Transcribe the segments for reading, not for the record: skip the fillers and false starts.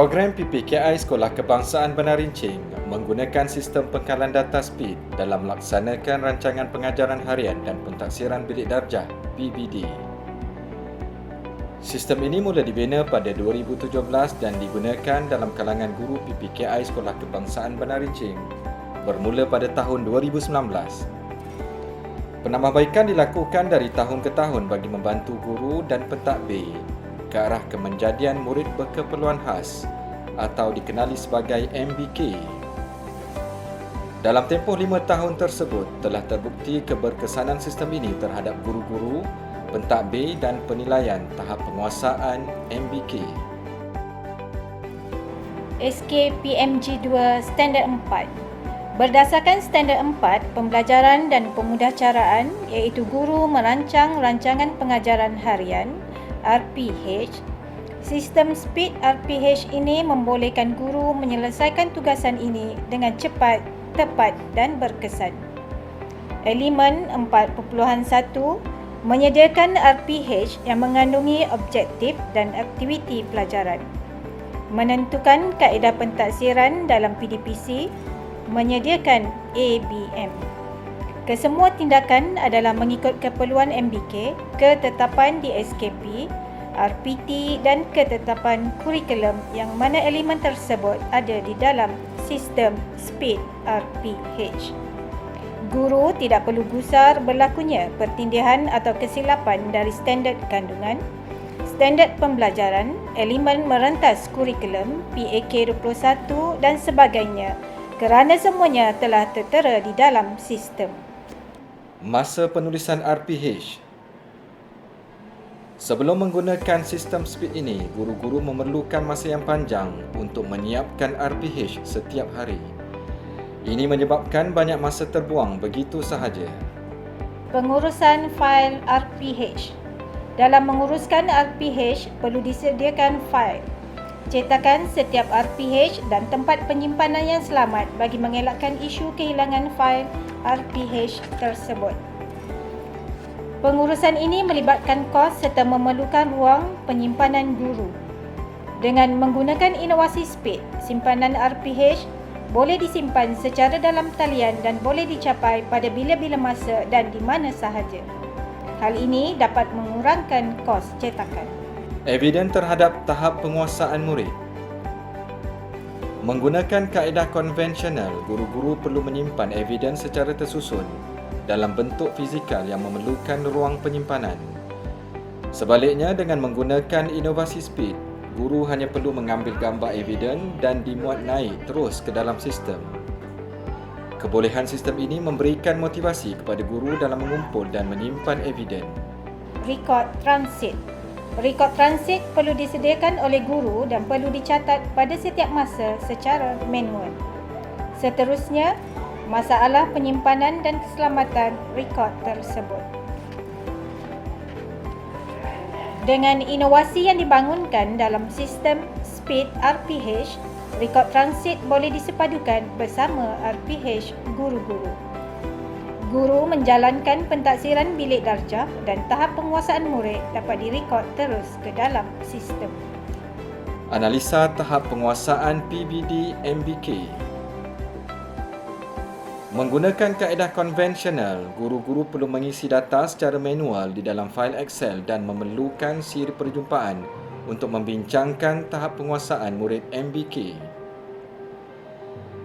Program PPKI Sekolah Kebangsaan Bandar Rincing menggunakan sistem pengkalan data speed dalam melaksanakan rancangan pengajaran harian dan pentaksiran bilik darjah (PBD). Sistem ini mula dibina pada 2017 dan digunakan dalam kalangan guru PPKI Sekolah Kebangsaan Bandar Rincing bermula pada tahun 2019. Penambahbaikan dilakukan dari tahun ke tahun bagi membantu guru dan pentadbir ke arah kemenjadian murid berkeperluan khas atau dikenali sebagai MBK. Dalam tempoh 5 tahun tersebut, telah terbukti keberkesanan sistem ini terhadap guru-guru, pentadbir dan penilaian tahap penguasaan MBK. SKPMG 2 Standard 4. Berdasarkan Standard 4, pembelajaran dan pemudahcaraan iaitu guru merancang rancangan pengajaran harian RPH. Sistem speed RPH ini membolehkan guru menyelesaikan tugasan ini dengan cepat, tepat dan berkesan. Elemen 4.1 menyediakan RPH yang mengandungi objektif dan aktiviti pelajaran. Menentukan kaedah pentaksiran dalam PDPC, menyediakan ABM. Kesemua tindakan adalah mengikut keperluan MBK, ketetapan di SKP, RPT dan ketetapan kurikulum yang mana elemen tersebut ada di dalam sistem SPEED RPH. Guru tidak perlu gusar berlakunya pertindihan atau kesilapan dari standard kandungan, standard pembelajaran, elemen merentas kurikulum, PAK 21 dan sebagainya kerana semuanya telah tertera di dalam sistem. Masa penulisan RPH. Sebelum menggunakan sistem speed ini, guru-guru memerlukan masa yang panjang untuk menyiapkan RPH setiap hari. Ini menyebabkan banyak masa terbuang begitu sahaja. Pengurusan fail RPH. Dalam menguruskan RPH, perlu disediakan fail, cetakan setiap RPH dan tempat penyimpanan yang selamat bagi mengelakkan isu kehilangan fail RPH tersebut. Pengurusan ini melibatkan kos serta memerlukan ruang penyimpanan guru. Dengan menggunakan inovasi speed, simpanan RPH boleh disimpan secara dalam talian dan boleh dicapai pada bila-bila masa dan di mana sahaja. Hal ini dapat mengurangkan kos cetakan. Eviden terhadap tahap penguasaan murid. Menggunakan kaedah konvensional, guru-guru perlu menyimpan eviden secara tersusun dalam bentuk fizikal yang memerlukan ruang penyimpanan. Sebaliknya, dengan menggunakan inovasi speed, guru hanya perlu mengambil gambar eviden dan dimuat naik terus ke dalam sistem. Kebolehan sistem ini memberikan motivasi kepada guru dalam mengumpul dan menyimpan eviden. Rekod transit. Rekod transit perlu disediakan oleh guru dan perlu dicatat pada setiap masa secara manual. Seterusnya, masalah penyimpanan dan keselamatan rekod tersebut. Dengan inovasi yang dibangunkan dalam sistem speed RPH, rekod transit boleh disepadukan bersama RPH guru-guru. Guru menjalankan pentaksiran bilik darjah dan tahap penguasaan murid dapat direkod terus ke dalam sistem. Analisa tahap penguasaan PBD MBK. Menggunakan kaedah konvensional, guru-guru perlu mengisi data secara manual di dalam fail Excel dan memerlukan siri perjumpaan untuk membincangkan tahap penguasaan murid MBK.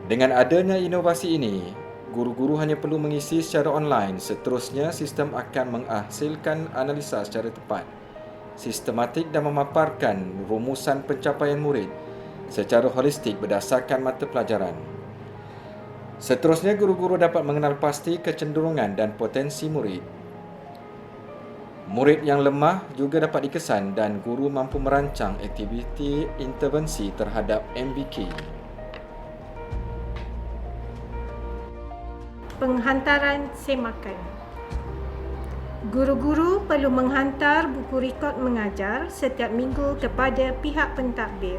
Dengan adanya inovasi ini, guru-guru hanya perlu mengisi secara online. Seterusnya, sistem akan menghasilkan analisa secara tepat, sistematik dan memaparkan rumusan pencapaian murid secara holistik berdasarkan mata pelajaran. Seterusnya, guru-guru dapat mengenal pasti kecenderungan dan potensi murid. Murid yang lemah juga dapat dikesan dan guru mampu merancang aktiviti intervensi terhadap MBK. Penghantaran semakan. Guru-guru perlu menghantar buku rekod mengajar setiap minggu kepada pihak pentadbir.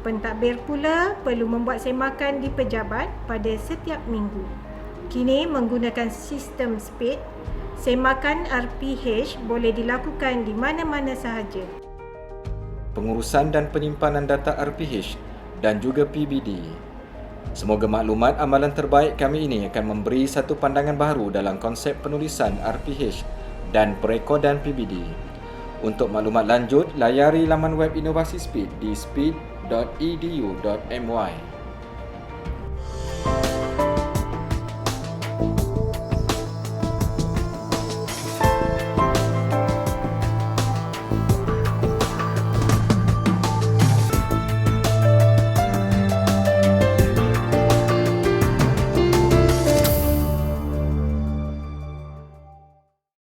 Pentadbir pula perlu membuat semakan di pejabat pada setiap minggu. Kini menggunakan sistem speed, semakan RPH boleh dilakukan di mana-mana sahaja. Pengurusan dan penyimpanan data RPH dan juga PBD. Semoga maklumat amalan terbaik kami ini akan memberi satu pandangan baru dalam konsep penulisan RPH dan perekodan PBD. Untuk maklumat lanjut, layari laman web Inovasi Speed di speed.edu.my.